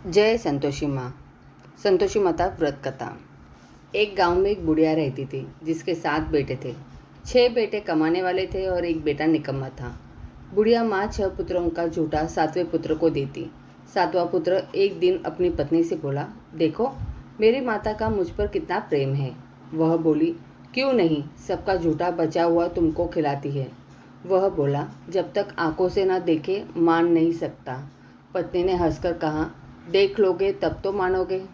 जय संतोषी माँ। संतोषी माता व्रत कथा। एक गांव में एक बुढ़िया रहती थी जिसके 7 बेटे थे। 6 बेटे कमाने वाले थे और एक बेटा निकम्मा था। बुढ़िया माँ 6 पुत्रों का झूठा 7वें पुत्र को देती। 7वां पुत्र एक दिन अपनी पत्नी से बोला, देखो मेरी माता का मुझ पर कितना प्रेम है। वह बोली, क्यों नहीं, सबका झूठा बचा हुआ तुमको खिलाती है। वह बोला, जब तक आंखों से ना देखे मान नहीं सकता। पत्नी ने हंसकर कहा, देख लोगे तब तो मानोगे।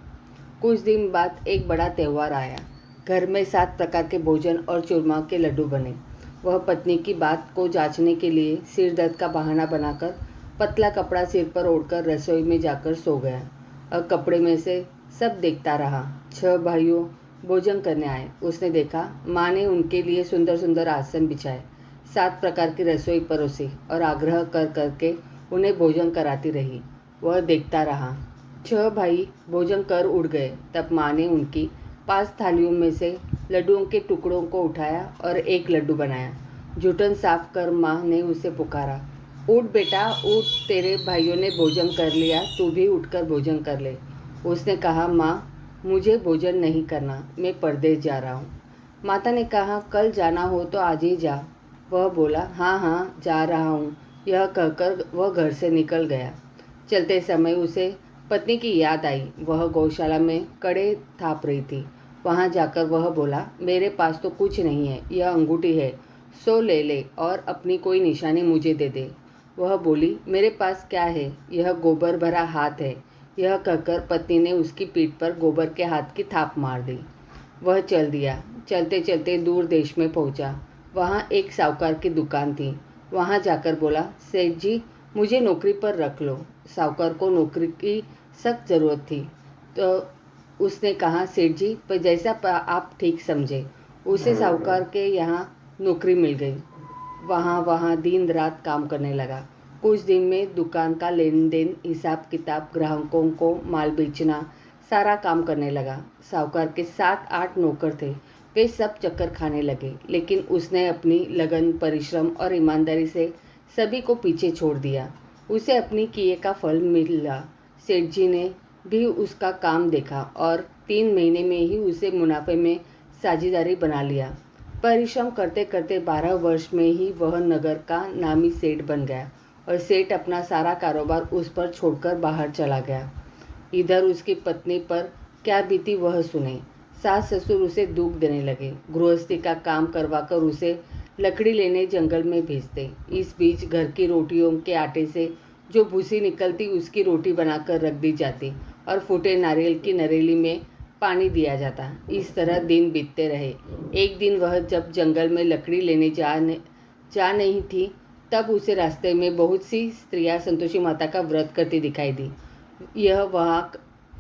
कुछ दिन बाद एक बड़ा त्यौहार आया। घर में 7 प्रकार के भोजन और चूरमा के लड्डू बने। वह पत्नी की बात को जांचने के लिए सिर दर्द का बहाना बनाकर पतला कपड़ा सिर पर ओढ़कर रसोई में जाकर सो गया और कपड़े में से सब देखता रहा। 6 भाइयों भोजन करने आए। उसने देखा माँ ने उनके लिए सुंदर सुंदर आसन बिछाए, 7 प्रकार की रसोई परोसी और आग्रह कर करके उन्हें भोजन कराती रही। वह देखता रहा। 6 भाई भोजन कर उड़ गए। तब माँ ने उनकी 5 थालियों में से लड्डुओं के टुकड़ों को उठाया और एक लड्डू बनाया। जूठन साफ कर माँ ने उसे पुकारा, उठ बेटा उठ, तेरे भाइयों ने भोजन कर लिया, तू भी उठकर भोजन कर ले। उसने कहा, माँ मुझे भोजन नहीं करना, मैं परदेश जा रहा हूँ। माता ने कहा, कल जाना हो तो आज ही जा। वह बोला, हाँ हाँ जा रहा हूँ। यह कहकर वह घर से निकल गया। चलते समय उसे पत्नी की याद आई। वह गौशाला में कड़े थाप रही थी। वहां जाकर वह बोला, मेरे पास तो कुछ नहीं है, यह अंगूठी है, सो ले ले और अपनी कोई निशानी मुझे दे दे। वह बोली, मेरे पास क्या है, यह गोबर भरा हाथ है। यह कहकर पत्नी ने उसकी पीठ पर गोबर के हाथ की थाप मार दी। वह चल दिया। चलते चलते दूर देश में पहुंचा। वहां एक साहूकार की दुकान थी। वहां जाकर बोला, सेठ जी मुझे नौकरी पर रख लो। साहूकार को नौकरी की सख्त ज़रूरत थी। तो उसने कहा, सेठ जी पर जैसा आप ठीक समझे। उसे साहूकार के यहाँ नौकरी मिल गई। वहाँ दिन रात काम करने लगा। कुछ दिन में दुकान का लेन देन, हिसाब किताब, ग्राहकों को माल बेचना, सारा काम करने लगा। साहूकार के 7-8 नौकर थे। वे सब चक्कर खाने लगे, लेकिन उसने अपनी लगन, परिश्रम और ईमानदारी से सभी को पीछे छोड़ दिया। उसे अपनी किए का फल मिला। सेठ जी ने भी उसका काम देखा और 3 महीने में ही उसे मुनाफे में साझेदारी बना लिया। परिश्रम करते करते 12 वर्ष में ही वह नगर का नामी सेठ बन गया और सेठ अपना सारा कारोबार उस पर छोड़कर बाहर चला गया। इधर उसकी पत्नी पर क्या बीती वह सुने। सास ससुर उसे दुख देने लगे। गृहस्थी का काम करवाकर उसे लकड़ी लेने जंगल में भेजते। इस बीच घर की रोटियों के आटे से जो भूसी निकलती उसकी रोटी बनाकर रख दी जाती और फूटे नारियल की नरेली में पानी दिया जाता। इस तरह दिन बीतते रहे। एक दिन वह जब जंगल में लकड़ी लेने जा नहीं थी, तब उसे रास्ते में बहुत सी स्त्रियां संतोषी माता का व्रत करती दिखाई दी। यह वहाँ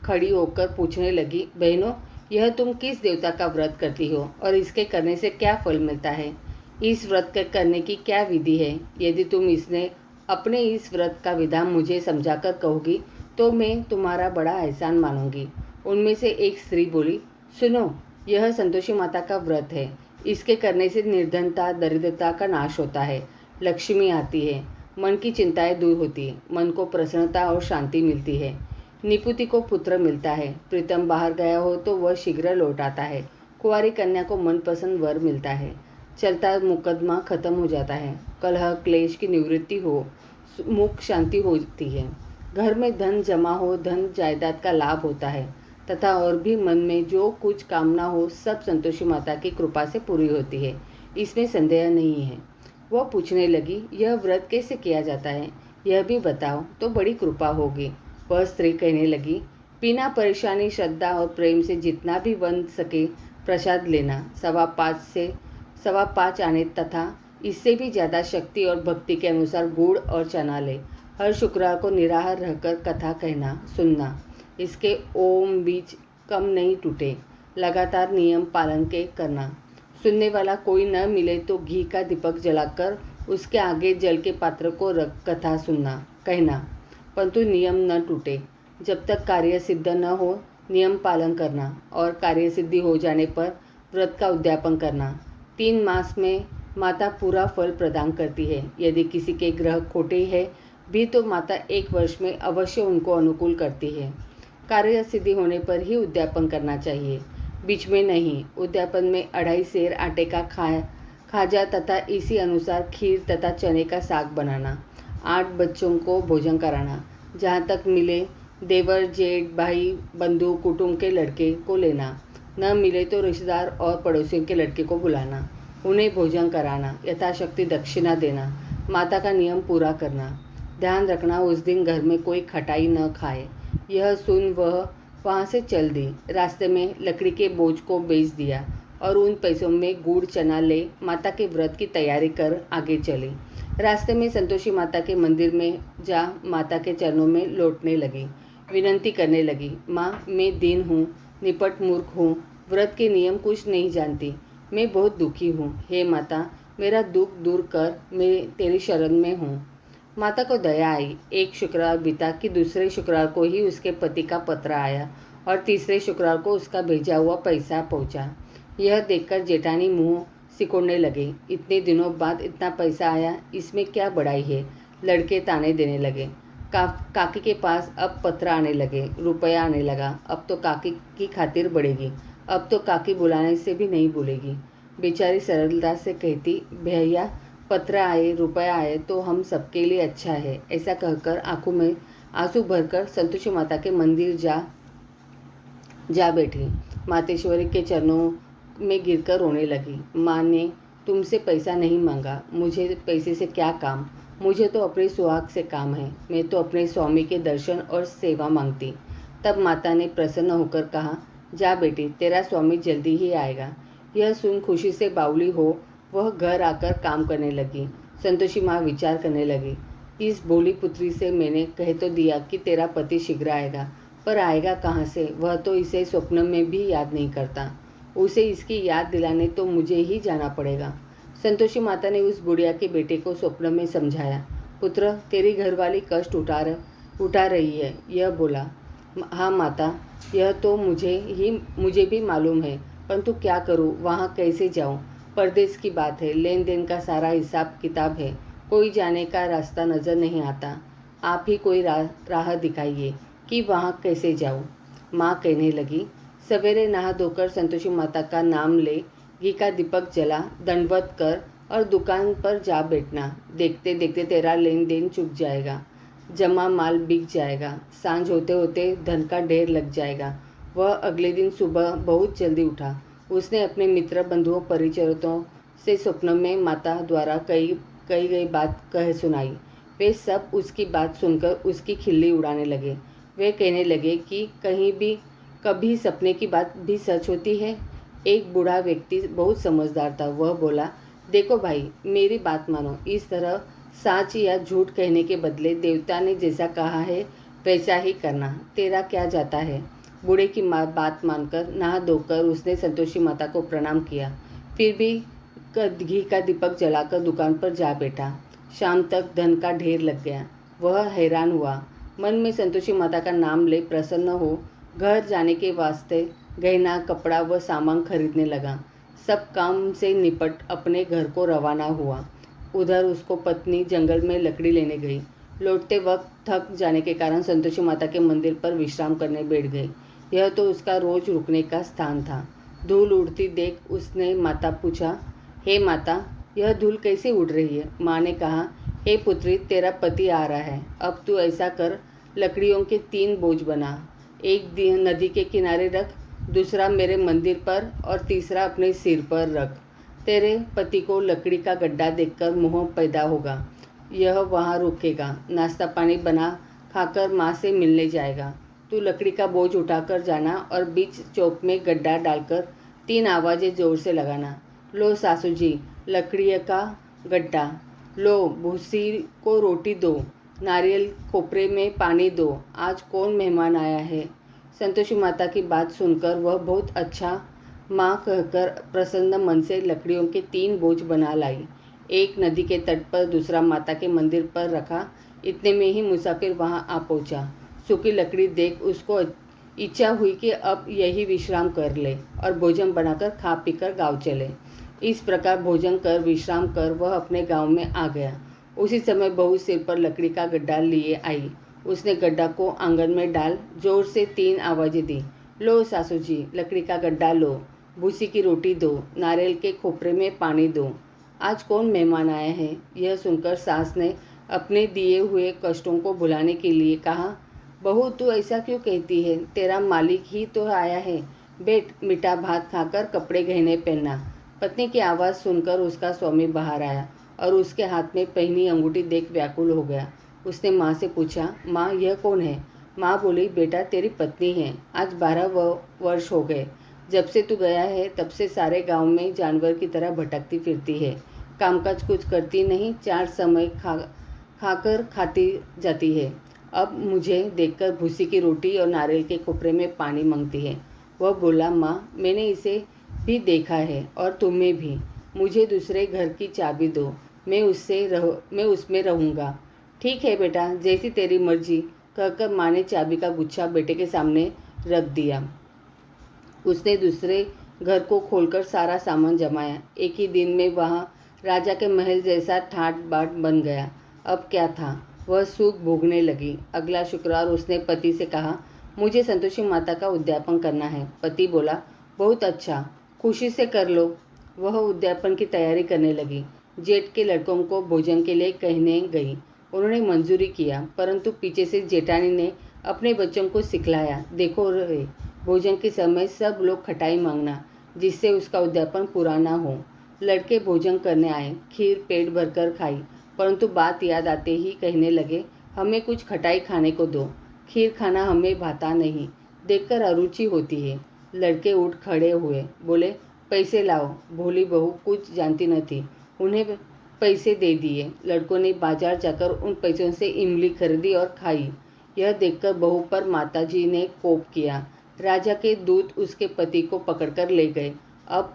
खड़ी होकर पूछने लगी, बहनों यह तुम किस देवता का व्रत करती हो और इसके करने से क्या फल मिलता है? इस व्रत के करने की क्या विधि है? यदि तुम इसने अपने इस व्रत का विधान मुझे समझाकर कहोगी तो मैं तुम्हारा बड़ा एहसान मानूंगी। उनमें से एक स्त्री बोली, सुनो, यह संतोषी माता का व्रत है। इसके करने से निर्धनता, दरिद्रता का नाश होता है, लक्ष्मी आती है, मन की चिंताएं दूर होती है, मन को प्रसन्नता और शांति मिलती है, निपुति को पुत्र मिलता है, प्रीतम बाहर गया हो तो वह शीघ्र लौट आता है, कुंवारी कन्या को मनपसंद वर मिलता है, चलता मुकदमा खत्म हो जाता है, कलह क्लेश की निवृत्ति हो, मुख शांति होती है, घर में धन जमा हो, धन जायदाद का लाभ होता है तथा और भी मन में जो कुछ कामना हो सब संतोषी माता की कृपा से पूरी होती है, इसमें संदेह नहीं है। वह पूछने लगी, यह व्रत कैसे किया जाता है, यह भी बताओ तो बड़ी कृपा होगी। वह स्त्री कहने लगी, बिना परेशानी, श्रद्धा और प्रेम से जितना भी बन सके प्रसाद लेना, 5.25 आने तथा इससे भी ज़्यादा शक्ति और भक्ति के अनुसार गुड़ और चना ले। हर शुक्रवार को निराहार रहकर कथा कहना सुनना। इसके ओम बीज कम नहीं टूटे। लगातार नियम पालन के करना। सुनने वाला कोई न मिले तो घी का दीपक जलाकर उसके आगे जल के पात्र को रख कथा सुनना कहना, परंतु नियम न टूटे। जब तक कार्य सिद्ध न हो नियम पालन करना और कार्य सिद्धि हो जाने पर व्रत का उद्यापन करना। 3 मास में माता पूरा फल प्रदान करती है। यदि किसी के ग्रह खोटे हैं भी तो माता 1 वर्ष में अवश्य उनको अनुकूल करती है। कार्य सिद्धि होने पर ही उद्यापन करना चाहिए, बीच में नहीं। उद्यापन में 2.5 सेर आटे का खाजा तथा इसी अनुसार खीर तथा चने का साग बनाना, 8 बच्चों को भोजन कराना, जहाँ तक मिले देवर जेठ भाई बंधु कुटुंब के लड़के को लेना, न मिले तो रिश्तेदार और पड़ोसियों के लड़के को बुलाना, उन्हें भोजन कराना, यथाशक्ति दक्षिणा देना, माता का नियम पूरा करना। ध्यान रखना उस दिन घर में कोई खटाई न खाए। यह सुन वह वहाँ से चल दी। रास्ते में लकड़ी के बोझ को बेच दिया और उन पैसों में गुड़ चना ले माता के व्रत की तैयारी कर आगे चली। रास्ते में संतोषी माता के मंदिर में जा माता के चरणों में लौटने लगी, विनती करने लगी, माँ मैं दीन हूँ, निपट मूर्ख हूँ, व्रत के नियम कुछ नहीं जानती, मैं बहुत दुखी हूँ। हे माता मेरा दुख दूर कर, मैं तेरी शरण में हूँ। माता को दया आई। एक शुक्रवार बीता कि दूसरे शुक्रवार को ही उसके पति का पत्र आया और तीसरे शुक्रवार को उसका भेजा हुआ पैसा पहुंचा। यह देखकर जेठानी मुंह सिकोड़ने लगे। इतने दिनों बाद इतना पैसा आया, इसमें क्या बड़ाई है। लड़के ताने देने लगे। काकी के पास अब पत्र आने लगे, रुपया आने लगा। अब तो काकी की खातिर बढ़ेगी, अब तो काकी बुलाने से भी नहीं भूलेगी। बेचारी सरलता से कहती, भैया पत्र आए रुपया आए तो हम सबके लिए अच्छा है। ऐसा कहकर आंखों में आंसू भरकर संतोषी माता के मंदिर जा बैठी। मातेश्वरी के चरणों में गिरकर रोने लगी। माँ ने तुमसे पैसा नहीं मांगा, मुझे पैसे से क्या काम, मुझे तो अपने सुहाग से काम है, मैं तो अपने स्वामी के दर्शन और सेवा मांगती। तब माता ने प्रसन्न होकर कहा, जा बेटी तेरा स्वामी जल्दी ही आएगा। यह सुन खुशी से बावली हो वह घर आकर काम करने लगी। संतोषी माँ विचार करने लगी, इस भोली पुत्री से मैंने कह तो दिया कि तेरा पति शीघ्र आएगा, पर आएगा कहाँ से, वह तो इसे स्वप्न में भी याद नहीं करता। उसे इसकी याद दिलाने तो मुझे ही जाना पड़ेगा। संतोषी माता ने उस बुढ़िया के बेटे को स्वप्न में समझाया, पुत्र तेरी घरवाली कष्ट उठा रही है। यह बोला, हाँ माता यह तो मुझे भी मालूम है, परंतु क्या करूँ, वहाँ कैसे जाऊँ, परदेश की बात है, लेन देन का सारा हिसाब किताब है, कोई जाने का रास्ता नज़र नहीं आता, आप ही कोई राह दिखाइए कि वहाँ कैसे जाऊँ। माँ कहने लगी, सवेरे नहा धोकर संतोषी माता का नाम ले, घी का दीपक जला, दंडवत कर और दुकान पर जा बैठना। देखते देखते तेरा लेन देन चुक जाएगा, जमा माल बिक जाएगा, सांझ होते होते धन का ढेर लग जाएगा। वह अगले दिन सुबह बहुत जल्दी उठा। उसने अपने मित्र बंधुओं परिचितों से स्वप्न में माता द्वारा कही गई बात कह सुनाई। वे सब उसकी बात सुनकर उसकी खिल्ली उड़ाने लगे। वे कहने लगे कि कभी सपने की बात भी सच होती है। एक बूढ़ा व्यक्ति बहुत समझदार था। वह बोला, देखो भाई मेरी बात मानो, इस तरह सच या झूठ कहने के बदले देवता ने जैसा कहा है वैसा ही करना, तेरा क्या जाता है। बूढ़े की बात मानकर नहा धोकर उसने संतोषी माता को प्रणाम किया। फिर भी घी का दीपक जलाकर दुकान पर जा बैठा। शाम तक धन का ढेर लग गया। वह हैरान हुआ। मन में संतोषी माता का नाम ले प्रसन्न हो घर जाने के वास्ते गहना कपड़ा व सामान खरीदने लगा। सब काम से निपट अपने घर को रवाना हुआ। उधर उसको पत्नी जंगल में लकड़ी लेने गई। लौटते वक्त थक जाने के कारण संतोषी माता के मंदिर पर विश्राम करने बैठ गई। यह तो उसका रोज रुकने का स्थान था। धूल उड़ती देख उसने माता पूछा, हे माता यह धूल कैसे उड़ रही है। माँ ने कहा, हे पुत्री तेरा पति आ रहा है, अब तू ऐसा कर लकड़ियों के 3 बोझ बना, एक नदी के किनारे रख, दूसरा मेरे मंदिर पर और तीसरा अपने सिर पर रख। तेरे पति को लकड़ी का गड्ढा देखकर मोह पैदा होगा, यह वहाँ रुकेगा, नाश्ता पानी बना खाकर माँ से मिलने जाएगा। तू लकड़ी का बोझ उठाकर जाना और बीच चौक में गड्ढा डालकर 3 आवाज़ें जोर से लगाना, लो सासू जी लकड़ी का गड्ढा, लो भूसी को रोटी दो, नारियल खोपरे में पानी दो, आज कौन मेहमान आया है। संतोषी माता की बात सुनकर वह बहुत अच्छा माँ कहकर प्रसन्न मन से लकड़ियों के 3 बोझ बना लाई। एक नदी के तट पर, दूसरा माता के मंदिर पर रखा। इतने में ही मुसाफिर वहां आ पहुंचा। सूखी लकड़ी देख उसको इच्छा हुई कि अब यही विश्राम कर ले और भोजन बनाकर खा पीकर गांव चले। इस प्रकार भोजन कर विश्राम कर वह अपने गांव में आ गया। उसी समय बहू सिर पर लकड़ी का गड्ढा लिए आई। उसने गड्ढा को आंगन में डाल जोर से 3 आवाज़ें दी। लो सासू जी, लकड़ी का गड्ढा लो, भूसी की रोटी दो, नारियल के खोपरे में पानी दो। आज कौन मेहमान आया है? यह सुनकर सास ने अपने दिए हुए कष्टों को भुलाने के लिए कहा, बहू तू ऐसा क्यों कहती है? तेरा मालिक ही तो आया है। बैठ, मीठा भात खाकर कपड़े गहने पहनना। पत्नी की आवाज़ सुनकर उसका स्वामी बाहर आया और उसके हाथ में पहनी अंगूठी देख व्याकुल हो गया। उसने माँ से पूछा, माँ यह कौन है? माँ बोली, बेटा तेरी पत्नी है। आज 12 वर्ष हो गए। जब से तू गया है तब से सारे गांव में जानवर की तरह भटकती फिरती है। कामकाज कुछ करती नहीं, 4 समय खाकर खाती जाती है। अब मुझे देखकर भूसी की रोटी और नारियल के खोपरे में पानी मांगती है। वह बोला, माँ मैंने इसे भी देखा है और तुम्हें भी। मुझे दूसरे घर की चाबी दो, मैं उसमें रहूँगा। ठीक है बेटा, जैसी तेरी मर्जी, कहकर माँ ने चाबी का गुच्छा बेटे के सामने रख दिया। उसने दूसरे घर को खोलकर सारा सामान जमाया। एक ही दिन में वहाँ राजा के महल जैसा ठाट बाट बन गया। अब क्या था, वह सुख भोगने लगी। अगला शुक्रवार उसने पति से कहा, मुझे संतोषी माता का उद्यापन करना है। पति बोला, बहुत अच्छा, खुशी से कर लो। वह उद्यापन की तैयारी करने लगी। जेठ के लड़कों को भोजन के लिए कहने गई। उन्होंने मंजूरी किया, परंतु पीछे से जेठानी ने अपने बच्चों को सिखलाया, देखो रे, भोजन के समय सब लोग खटाई मांगना, जिससे उसका उद्यापन पूरा ना हो। लड़के भोजन करने आए, खीर पेट भरकर खाई, परंतु बात याद आते ही कहने लगे, हमें कुछ खटाई खाने को दो, खीर खाना हमें भाता नहीं, देखकर अरुचि होती है। लड़के उठ खड़े हुए, बोले, पैसे लाओ। भोली बहू कुछ जानती न थी, उन्हें पैसे दे दिए। लड़कों ने बाजार जाकर उन पैसों से इमली खरीदी और खाई। यह देखकर बहू पर माताजी ने कोप किया। राजा के दूत उसके पति को पकड़कर ले गए। अब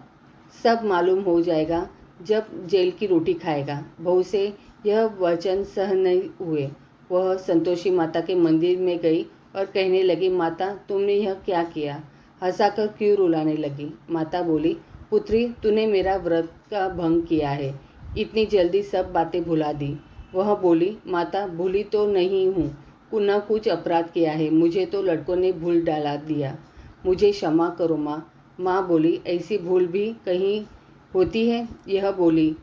सब मालूम हो जाएगा जब जेल की रोटी खाएगा। बहू से यह वचन सहन नहीं हुए। वह संतोषी माता के मंदिर में गई और कहने लगी, माता तुमने यह क्या किया? हंसाकर क्यों रुलाने लगी? माता बोली, पुत्री तूने मेरा व्रत का भंग किया है, इतनी जल्दी सब बातें भुला दी। वह बोली, माता भूली तो नहीं हूँ, न कुछ अपराध किया है, मुझे तो लड़कों ने भूल डाला दिया, मुझे क्षमा करो माँ। माँ बोली, ऐसी भूल भी कहीं होती है? यह बोली,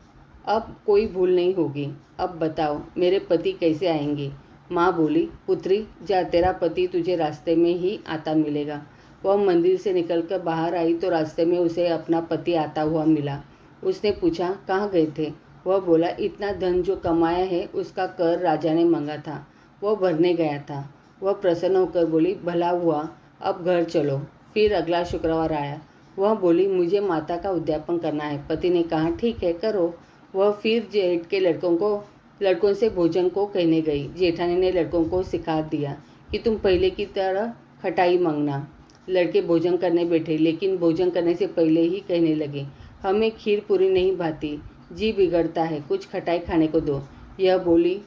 अब कोई भूल नहीं होगी। अब बताओ मेरे पति कैसे आएंगे? माँ बोली, पुत्री जा, तेरा पति तुझे रास्ते में ही आता मिलेगा। वह मंदिर से निकलकर बाहर आई तो रास्ते में उसे अपना पति आता हुआ मिला। उसने पूछा, कहाँ गए थे? वह बोला, इतना धन जो कमाया है उसका कर राजा ने मांगा था, वह भरने गया था। वह प्रसन्न होकर बोली, भला हुआ, अब घर चलो। फिर अगला शुक्रवार आया। वह बोली, मुझे माता का उद्यापन करना है। पति ने कहा, ठीक है करो। वह फिर जेठ के लड़कों से भोजन को कहने गई। जेठानी ने लड़कों को सिखा दिया कि तुम पहले की तरह खटाई मांगना। लड़के भोजन करने बैठे, लेकिन भोजन करने से पहले ही कहने लगे, हमें खीर पूरी नहीं भाती, जी बिगड़ता है, कुछ खटाई खाने को दो। यह बोली,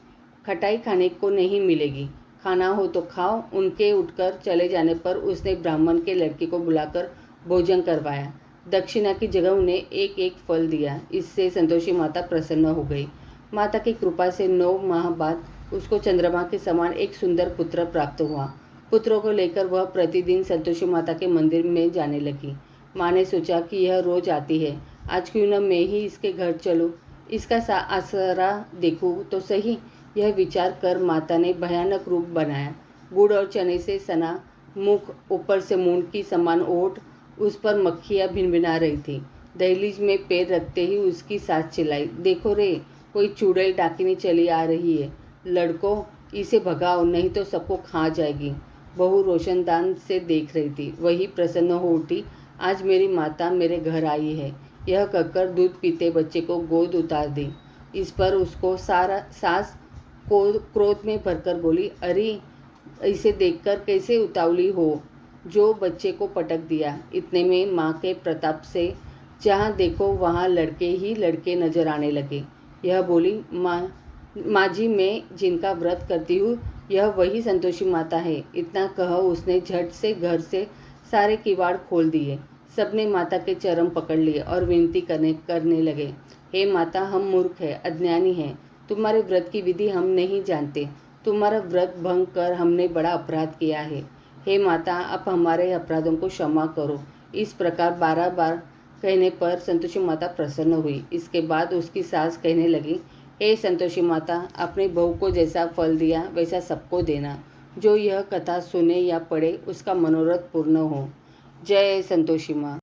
खटाई खाने को नहीं मिलेगी, खाना हो तो खाओ। उनके उठकर चले जाने पर उसने ब्राह्मण के लड़के को बुलाकर भोजन करवाया। दक्षिणा की जगह उन्हें एक एक फल दिया। इससे संतोषी माता प्रसन्न हो गई। माता की कृपा से 9 माह बाद उसको चंद्रमा के समान एक सुंदर पुत्र प्राप्त हुआ। पुत्रों को लेकर वह प्रतिदिन संतोषी माता के मंदिर में जाने लगी। माँ ने सोचा कि यह रोज आती है, आज क्यों न मैं ही इसके घर चलूँ, इसका आसरा देखूँ तो सही। यह विचार कर माता ने भयानक रूप बनाया। गुड़ और चने से सना मुख, ऊपर से मूंड की समान ओठ, उस पर मक्खियाँ भिनभिना रही थी। दहलीज में पैर रखते ही उसकी सास चिल्लाई, देखो रे, कोई चुड़ैल डाकिनी चली आ रही है, लड़कों इसे भगाओ नहीं तो सबको खा जाएगी। बहू रोशनदान से देख रही थी, वही प्रसन्न हो उठी, आज मेरी माता मेरे घर आई है। यह कहकर दूध पीते बच्चे को गोद उतार दी। इस पर उसको सास को क्रोध में भरकर बोली, अरे इसे देखकर कैसे उतावली हो, जो बच्चे को पटक दिया। इतने में माँ के प्रताप से जहाँ देखो वहाँ लड़के ही लड़के नजर आने लगे। यह बोली, माँ जी मैं जिनका व्रत करती हूँ यह वही संतोषी माता है। इतना कह उसने झट से घर से सारे किवाड़ खोल दिए। सबने माता के चरण पकड़ लिए और विनती करने लगे, हे माता हम मूर्ख हैं, अज्ञानी हैं, तुम्हारे व्रत की विधि हम नहीं जानते। तुम्हारा व्रत भंग कर हमने बड़ा अपराध किया है। हे माता, आप हमारे अपराधों को क्षमा करो। इस प्रकार 12 बार कहने पर संतोषी माता प्रसन्न हुई। इसके बाद उसकी सास कहने लगी, हे संतोषी माता, अपनी बहू को जैसा फल दिया वैसा सबको देना। जो यह कथा सुने या पढ़े उसका मनोरथ पूर्ण हो। जय संतोषी माँ।